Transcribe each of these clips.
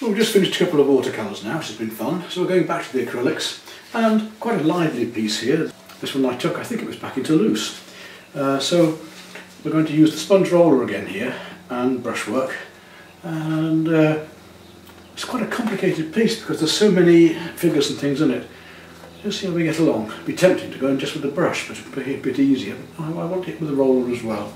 Well, we've just finished a couple of watercolours now, which has been fun. So we're going back to the acrylics, and quite a lively piece here. This one I took, I think it was back in Toulouse. So we're going to use the sponge roller again here, and brushwork. And it's quite a complicated piece because there's so many figures and things in it. Just see how we get along. It'd be tempting to go in just with the brush, but it'd be a bit easier. I want it with the roller as well.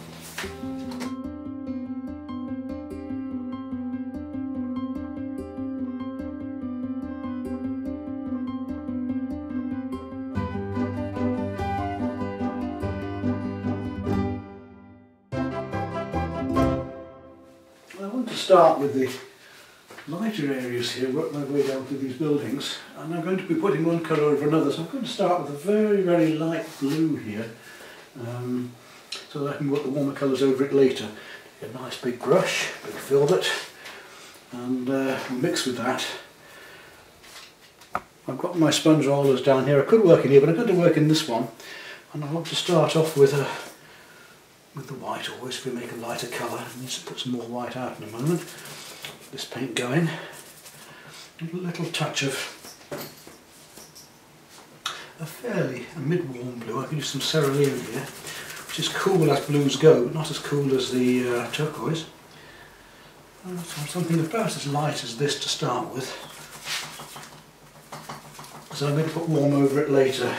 I want to start with the lighter areas here, work my way down through these buildings, and I'm going to be putting one colour over another, so I'm going to start with a very, very light blue here, so that I can work the warmer colours over it later. Get a nice big brush, big filbert, and mix with that. I've got my sponge rollers down here. I could work in here, but I'm going to work in this one, and I want to start off with the white always, if we make a lighter colour. I need to put some more white out in a moment. This paint going. A little touch of a mid-warm blue. I can use some cerulean here, which is cool as blues go, but not as cool as the turquoise. Something about as light as this to start with. So I'm going to put warm over it later,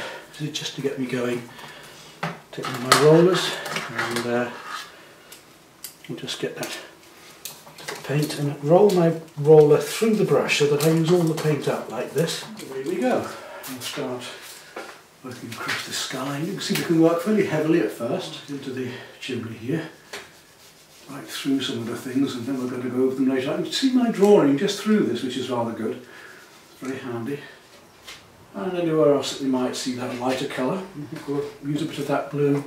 just to get me going. Take one of my rollers and we'll just get that paint and roll my roller through the brush so that I use all the paint up like this. Here we go. I'll start working across the sky. You can see we can work fairly heavily at first into the chimney here, right through some of the things, and then we're going to go over them later. I can see my drawing just through this, which is rather good. It's very handy. And anywhere else that we might see that lighter colour, we'll use a bit of that blue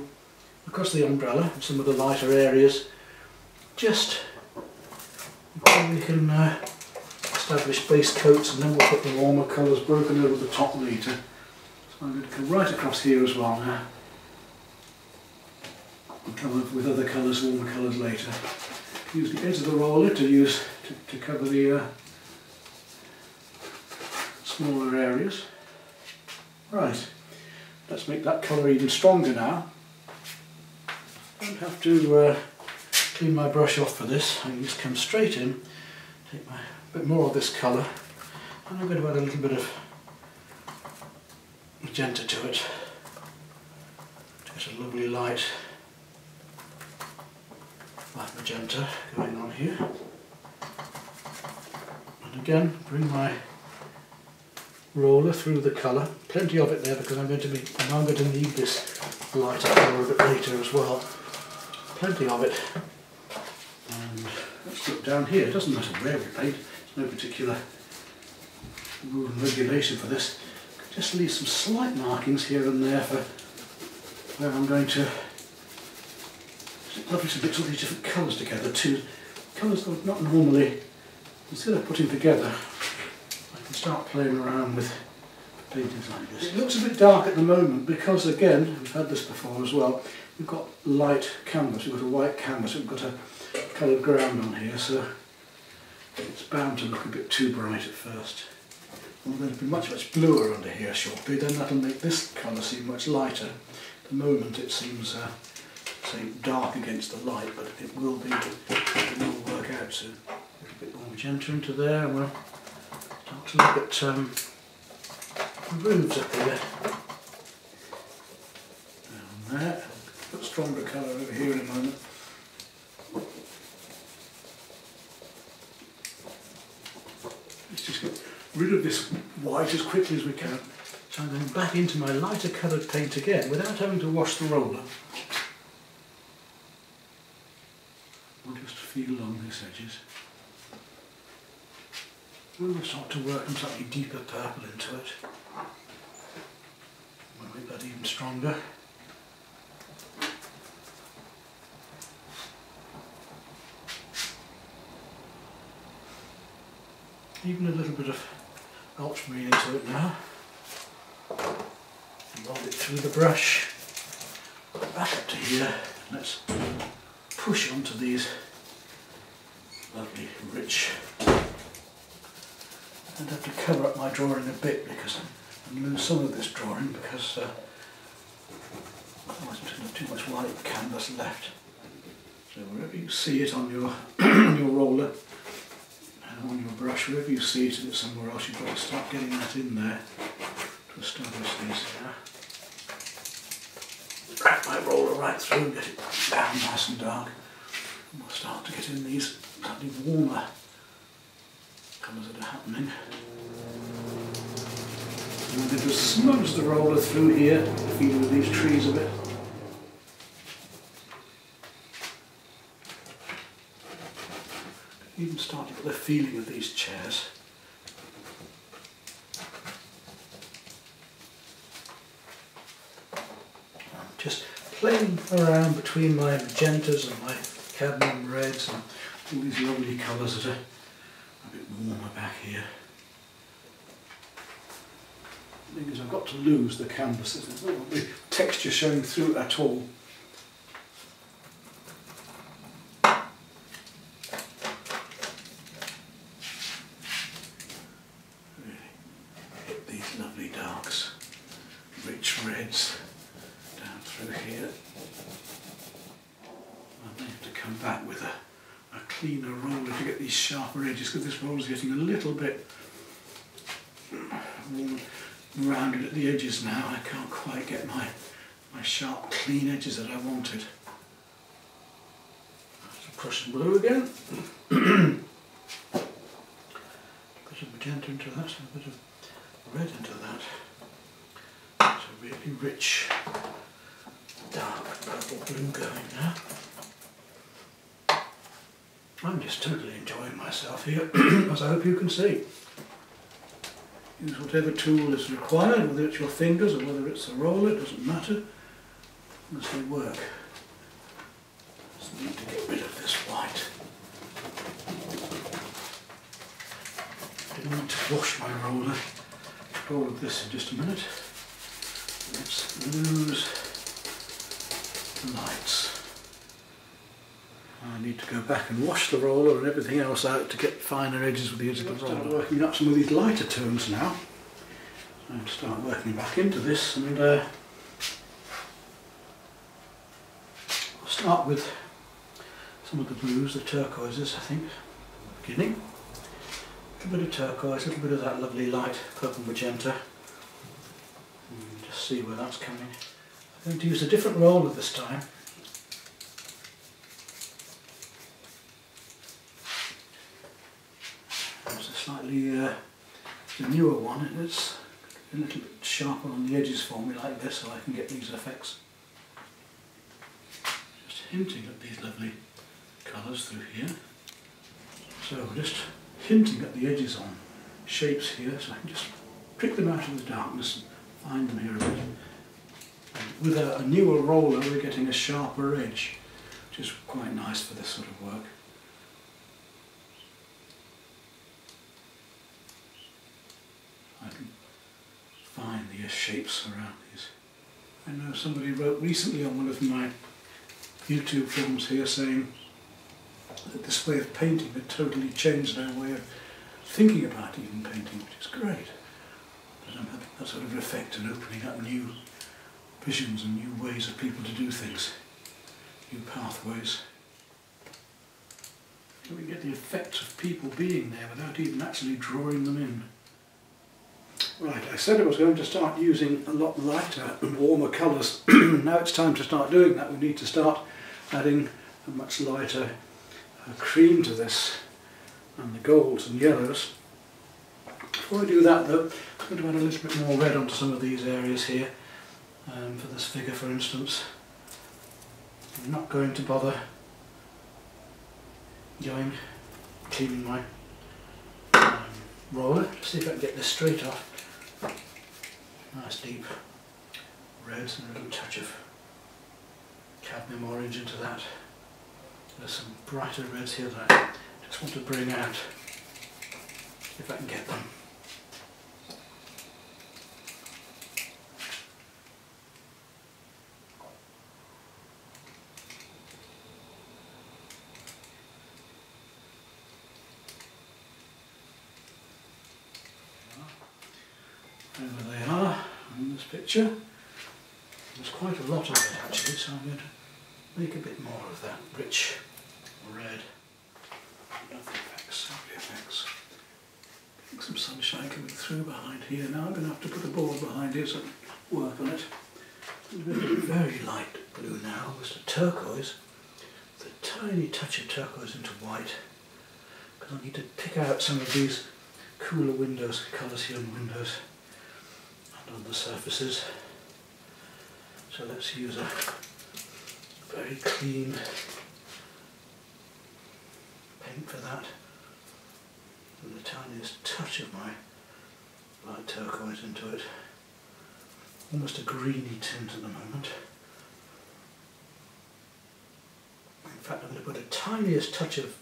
across the umbrella and some of the lighter areas, just before we can establish base coats, and then we'll put the warmer colours broken over the top later. So I'm going to come right across here as well now, and come up with other colours, warmer colours later. Use the edge of the roller to cover the smaller areas. Right, let's make that colour even stronger now. I don't have to clean my brush off for this. I can just come straight in, take a bit more of this colour, and I'm going to add a little bit of magenta to it to get a lovely light magenta going on here. And again, bring my roller through the colour, plenty of it there because I'm going to need this lighter colour a bit later as well. Plenty of it. And let's look down here. It doesn't matter where we paint, there's no particular rule and regulation for this. Just leave some slight markings here and there for where I'm going to. It's lovely to mix all these different colours together too. Colours that I've not normally, instead of putting together, start playing around with paintings like this. It looks a bit dark at the moment because, again, we've had this before as well, we've got light canvas, we've got a white canvas, we've got a coloured ground on here, so it's bound to look a bit too bright at first. Although it'll be much, much bluer under here shortly, then that'll make this colour seem much lighter. At the moment it seems, say, dark against the light, but it will work out soon. A little bit more magenta into there, and we'll start to look at the roofs up here. Down there. Put stronger colour over here in a moment. Let's just get rid of this white as quickly as we can. So I'm going back into my lighter coloured paint again without having to wash the roller. I'll just feel along these edges. We'll start to work some slightly deeper purple into it. We'll make that even stronger. Even a little bit of ultramarine into it now. Roll it through the brush, back up to here. Let's push onto these lovely rich I'd have to cover up my drawing a bit because I lose some of this drawing because otherwise I'm going to have too much white canvas left. So wherever you see it on your your roller and on your brush, wherever you see it, and it's somewhere else, you've got to start getting that in there to establish these here. Wrap my roller right through and get it down nice and dark. And we'll start to get in these slightly warmer colours that are happening. And I'm going to smudge the roller through here, feeling with these trees a bit. Even start to get the feeling of these chairs. I'm just playing around between my magentas and my cadmium reds and all these lovely colours that are a bit warmer back here. The thing is, I've got to lose the canvas. There's not the texture showing through at all. Lovely darks, rich reds down through here. I may have to come back with a cleaner roller to get these sharper edges because this roller is getting a little bit rounded at the edges now. I can't quite get my sharp clean edges that I wanted. Some Prussian blue again. Bit of magenta into that, so a bit of red into that. It's a really rich, dark purple blue going now. I'm just totally enjoying myself here, as I hope you can see. Use whatever tool is required, whether it's your fingers or whether it's a roller, it doesn't matter, unless they work. Just need to get rid of this white. I need to wash my roller. All of this in just a minute. Let's lose the lights. I need to go back and wash the roller and everything else out to get finer edges with the edge of the roller. Start working up some of these lighter tones now. And start working back into this, and I'll start with some of the blues, the turquoises, I think, at the beginning. A little bit of turquoise, a little bit of that lovely light purple magenta. And just see where that's coming. I'm going to use a different roller this time. It's a slightly the newer one, and it's a little bit sharper on the edges for me like this, so I can get these effects. Just hinting at these lovely colours through here. So we're just hinting at the edges on shapes here, so I can just pick them out of the darkness and find them here a bit. And with a newer roller we're getting a sharper edge, which is quite nice for this sort of work. I can find the shapes around these. I know somebody wrote recently on one of my YouTube films here saying that this way of painting had totally changed their way of thinking about even painting, which is great. That I'm having that sort of effect and opening up new visions and new ways of people to do things, new pathways. We can get the effects of people being there without even actually drawing them in. Right, I said I was going to start using a lot lighter and warmer colours. Now it's time to start doing that. We need to start adding a much lighter cream to this, and the golds and yellows. Before I do that though, I'm going to add a little bit more red onto some of these areas here, for this figure for instance. I'm not going to bother cleaning my roller, to see if I can get this straight off. Nice deep reds and a little touch of cadmium orange into that. There's some brighter reds here that I just want to bring out, if I can get them. picture. There's quite a lot of it actually, so I'm going to make a bit more of that rich red. Lovely effects, lovely effects. Getting some sunshine coming through behind here. Now I'm going to have to put a board behind here so I can work on it. I'm going to make a very light blue now, almost a turquoise, with a tiny touch of turquoise into white, because I need to pick out some of these cooler windows, colours here on the windows and on the surfaces. So let's use a very clean paint for that, with the tiniest touch of my light turquoise into it. Almost a greeny tint at the moment. In fact, I'm going to put a tiniest touch of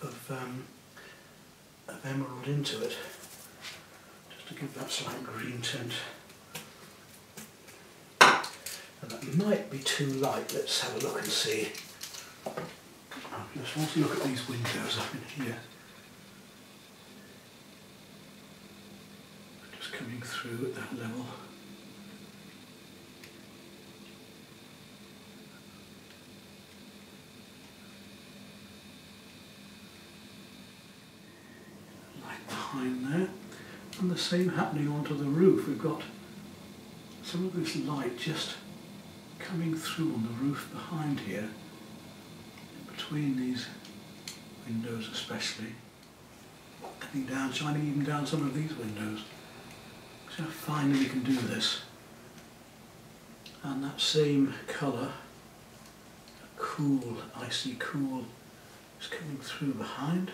emerald into it, just to give that slight green tint. And that might be too light. Let's have a look and see. Just want to look at these windows up in here. Just coming through at that level. Light behind there. And the same happening onto the roof. We've got some of this light just coming through on the roof behind here, between these windows especially, coming down, shining even down some of these windows. So finally we can do this. And that same colour, cool, icy cool, is coming through behind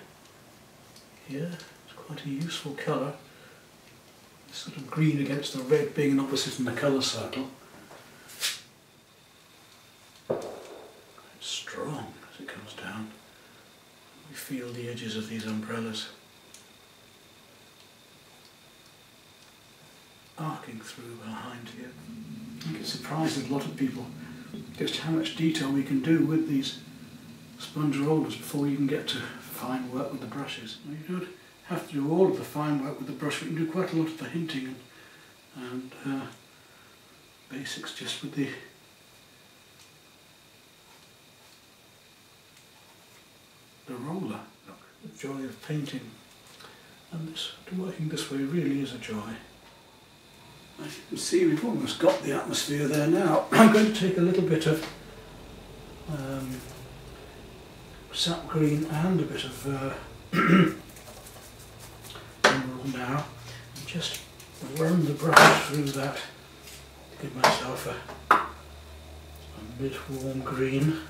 here. It's quite a useful colour. It's sort of green against the red being an opposite in the colour circle. Strong as it comes down. We feel the edges of these umbrellas arcing through behind here. I get surprised a lot of people just how much detail we can do with these sponge rollers before you can get to fine work with the brushes. Well, you don't have to do all of the fine work with the brush, we can do quite a lot of the hinting and basics just with the roller. Look, the joy of painting, and this, working this way really is a joy. As you can see, we've almost got the atmosphere there now. I'm going to take a little bit of sap green and a bit of emerald now, and just run the brush through that to give myself a mid-warm green.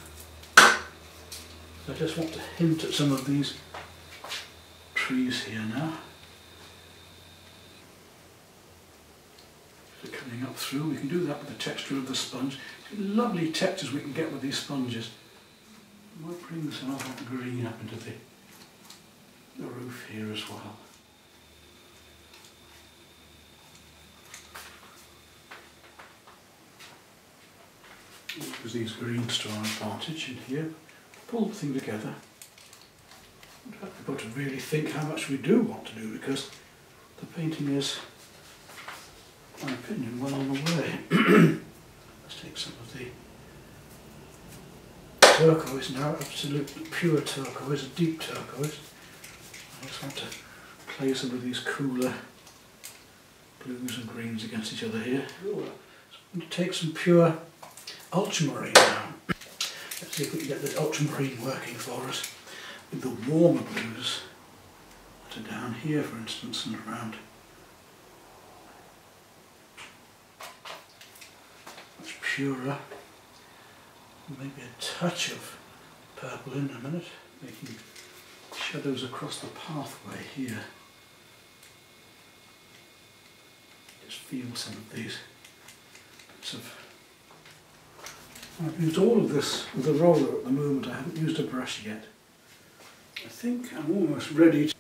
I just want to hint at some of these trees here now. So coming up through, we can do that with the texture of the sponge. Lovely textures we can get with these sponges. I might bring some of that green up into the roof here as well. Use these greens to our advantage in here. Pull the thing together. We've got to really think how much we do want to do, because the painting is, in my opinion, well on the way. Let's take some of the turquoise now, absolutely pure turquoise, a deep turquoise. I just want to play some of these cooler blues and greens against each other here. So I'm going to take some pure ultramarine now. Let's see if we can get the ultramarine working for us with the warmer blues that are down here, for instance, and around. Much purer. Maybe a touch of purple in a minute, making shadows across the pathway here. Just feel some of these bits of. I've used all of this with a roller at the moment. I haven't used a brush yet. I think I'm almost ready to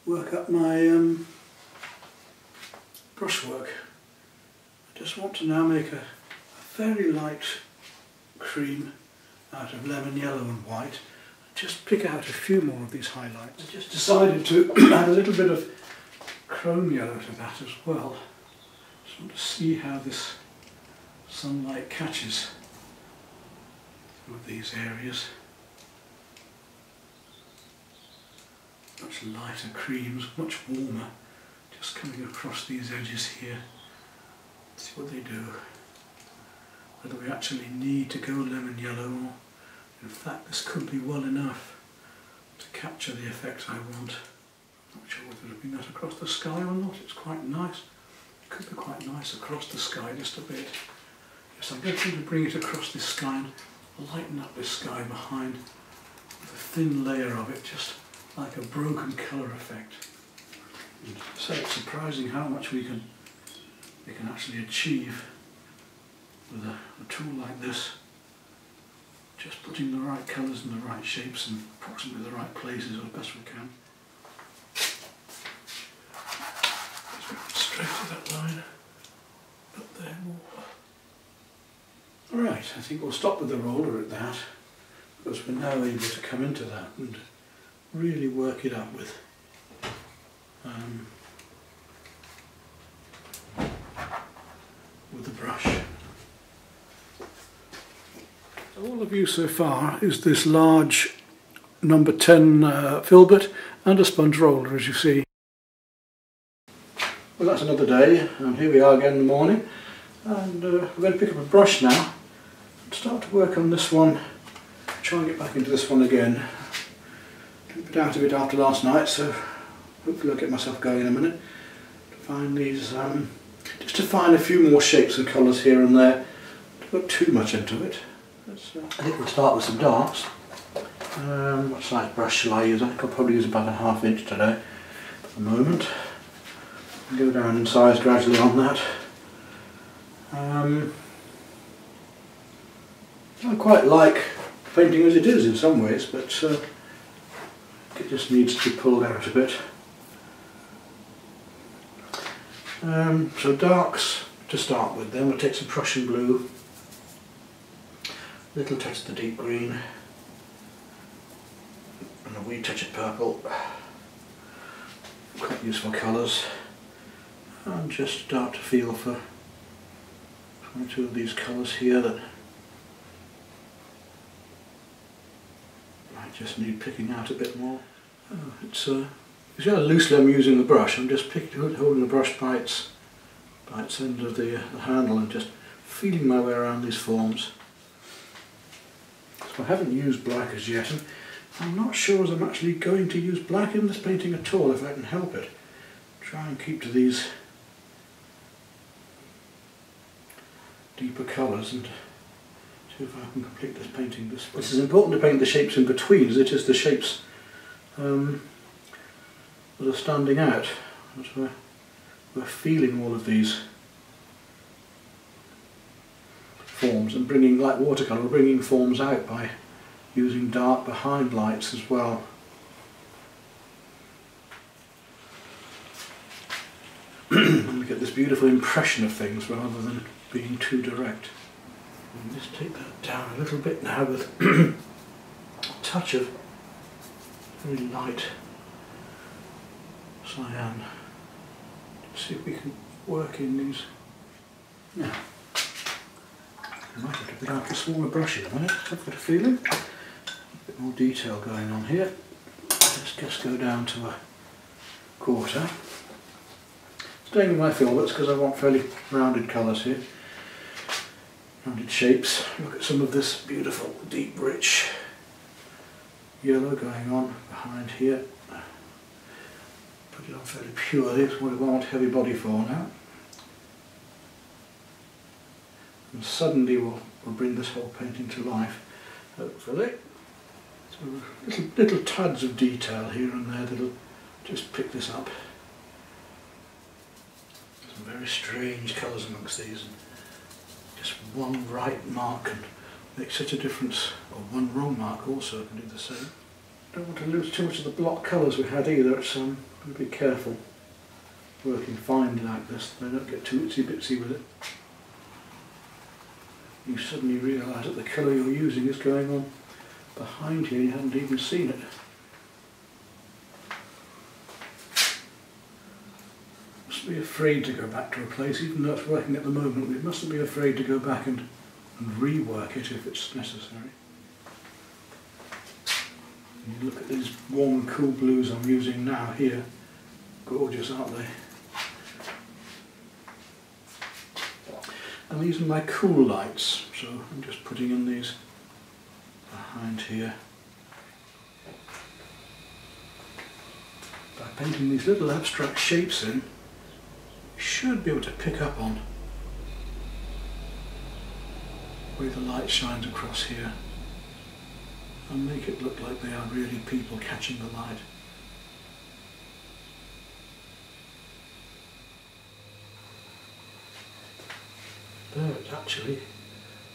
work up my brushwork. I just want to now make a very light cream out of lemon yellow and white. Just pick out a few more of these highlights. I just decided to add a little bit of chrome yellow to that as well. Just want to see how this sunlight catches through these areas. Much lighter creams, much warmer, just coming across these edges here. Let's see what they do. Whether we actually need to go lemon yellow, or in fact this could be well enough to capture the effect I want. Not sure whether it'll bring that across the sky or not. It's quite nice. It could be quite nice across the sky just a bit. Yes, I'm going to bring it across this sky and lighten up this sky behind with a thin layer of it, just like a broken colour effect. So it's surprising how much we can actually achieve with a tool like this. Just putting the right colours and the right shapes in approximately the right places as best we can. Straight to that line, up there more. Alright, I think we'll stop with the roller at that, because we're now able to come into that and really work it up with the brush. All I've used so far is this large number 10 filbert and a sponge roller, as you see. Well, that's another day, and here we are again in the morning, and we're going to pick up a brush now and start to work on this one, try and get back into this one again. A bit out of it after last night, so hopefully I'll get myself going in a minute to find these, just to find a few more shapes and colours here and there. Don't put too much into it. I think we'll start with some darks. What size brush shall I use? I think I'll probably use about a 1/2 inch today for the moment. Go down in size gradually on that. I quite like painting as it is in some ways, but it just needs to be pulled out a bit. So darks to start with, then we'll take some Prussian blue, a little touch of the deep green, and a wee touch of purple. Quite useful colours. And just start to feel for one or two of these colours here that I just need picking out a bit more. It's you see how loosely I'm using the brush. I'm just holding the brush by its end of the handle and just feeling my way around these forms. So I haven't used black as yet, and I'm not sure as I'm actually going to use black in this painting at all if I can help it. Try and keep to these deeper colours and see if I can complete this painting this way. It's as important to paint the shapes in between as it is the shapes that are standing out. We're feeling all of these forms and bringing, like watercolour, we're bringing forms out by using dark behind lights as well. And we get this beautiful impression of things rather than being too direct. And just take that down a little bit now with a touch of very light cyan. Let's see if we can work in these. Now, I might have to pick out a smaller brush in a minute. I've got a feeling. A bit more detail going on here. Let's just go down to a 1/4. Staying with my filberts because I want fairly rounded colours here. Rounded shapes. Look at some of this beautiful, deep, rich yellow going on behind here. Put it on fairly pure. This is what I want heavy body for now. And suddenly we'll bring this whole painting to life, hopefully. So little tads of detail here and there that'll just pick this up. Some very strange colours amongst these, and just one right mark can make such a difference, or one wrong mark also can do the same. Don't want to lose too much of the block colours we had either, so I'm going to be careful working fine like this, so I don't get too itsy bitsy with it. You suddenly realise that the colour you're using is going on behind here, you haven't even seen it. mustn't be afraid to go back to a place, even though it's working at the moment. We mustn't be afraid to go back and rework it if it's necessary. And you look at these warm, cool blues I'm using now here. Gorgeous, aren't they? I'm using my cool lights, so I'm just putting in these behind here. By painting these little abstract shapes in, you should be able to pick up on where the light shines across here and make it look like they are really people catching the light. There,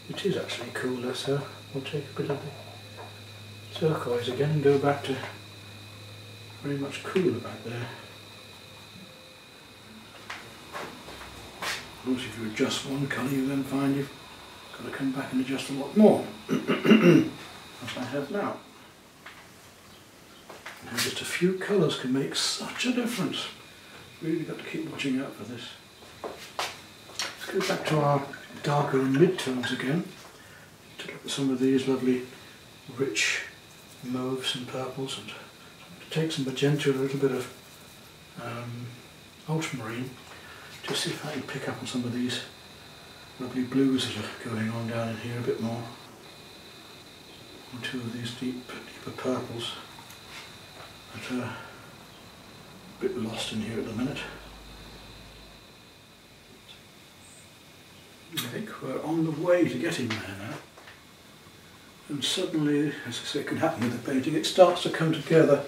it is actually cooler, so we'll take a bit of the turquoise again and go back to very much cooler back there. Of course, if you adjust one colour, you then find you've got to come back and adjust a lot more, as I have now. Now just a few colours can make such a difference. Really got to keep watching out for this. Let's go back to our darker mid-tones again to look at some of these lovely rich mauves and purples, and take some magenta and a little bit of ultramarine, just see if I can pick up on some of these lovely blues that are going on down in here a bit more. And two of these deeper purples that are a bit lost in here at the minute. I think we're on the way to getting there now. And suddenly, as I say, it can happen with the painting, it starts to come together.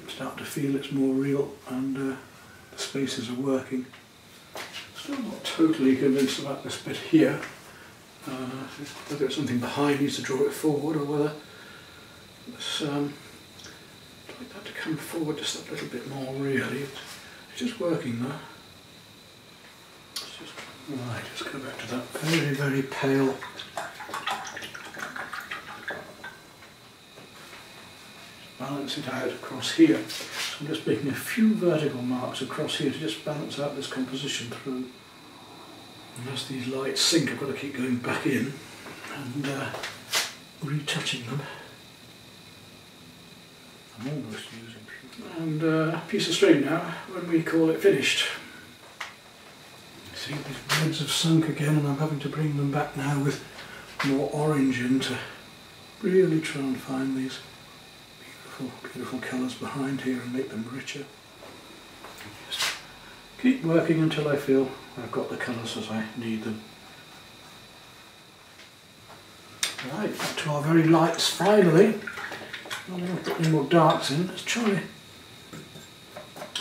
Start to feel it's more real, and the spaces are working. Still not totally convinced about this bit here. Whether it's something behind needs to draw it forward, or whether it's I'd like that to come forward just a little bit more really. It's just working though. Right, let's go back to that very, very pale balance it out across here. So I'm just making a few vertical marks across here to just balance out this composition through. And as these lights sink, I've got to keep going back in and retouching them. I'm almost using. And a piece of string now when we call it finished. See, these reds have sunk again, and I'm having to bring them back now with more orange in to really try and find these beautiful colours behind here and make them richer. Just keep working until I feel I've got the colours as I need them. Right, back to our very lights finally. Not going to put any more darks in. Let's try a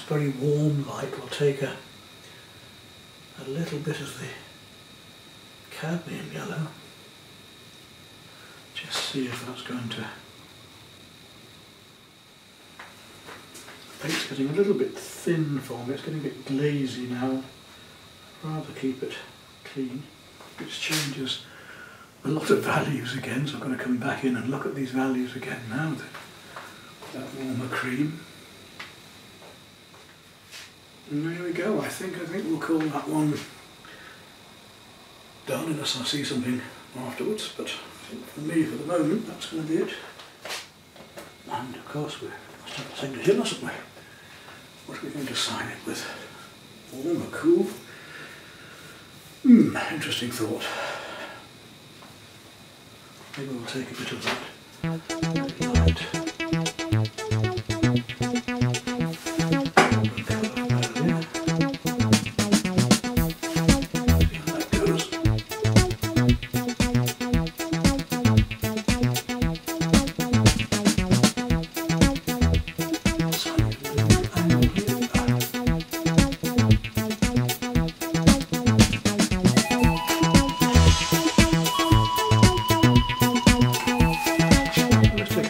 very warm light. We'll take a little bit of the cadmium yellow. Just see if that's going to... The paint's getting a little bit thin for me, it's getting a bit glazy now. I'd rather keep it clean. It changes a lot of values again, so I'm going to come back in and look at these values again now with that warmer cream. And there we go, I think we'll call that one done, unless I see something afterwards, but I think for me, for the moment, that's going to be it. And of course we must have the signature, mustn't we? What are we going to sign it with? Warm or cool? Interesting thought. Maybe we'll take a bit of that light.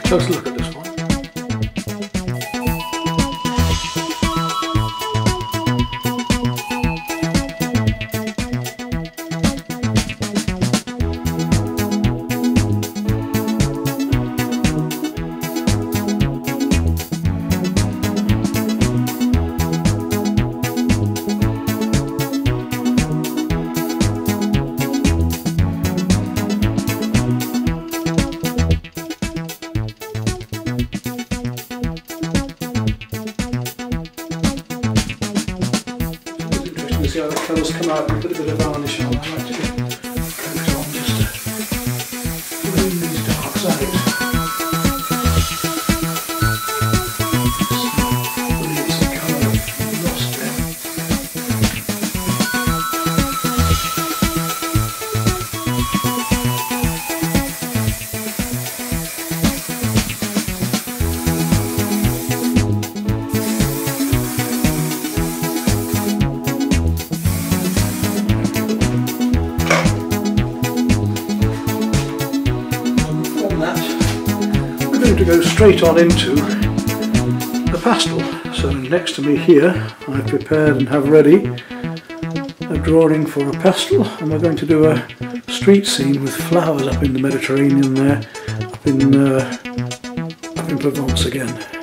Close look at this one. colours come out and put a bit of varnish on. I like to get coat on just to bring these darks out. Brilliant some colour lost there. To go straight on into the pastel. So next to me here I've prepared and have ready a drawing for a pastel, and we're going to do a street scene with flowers up in the Mediterranean there, up in Provence again.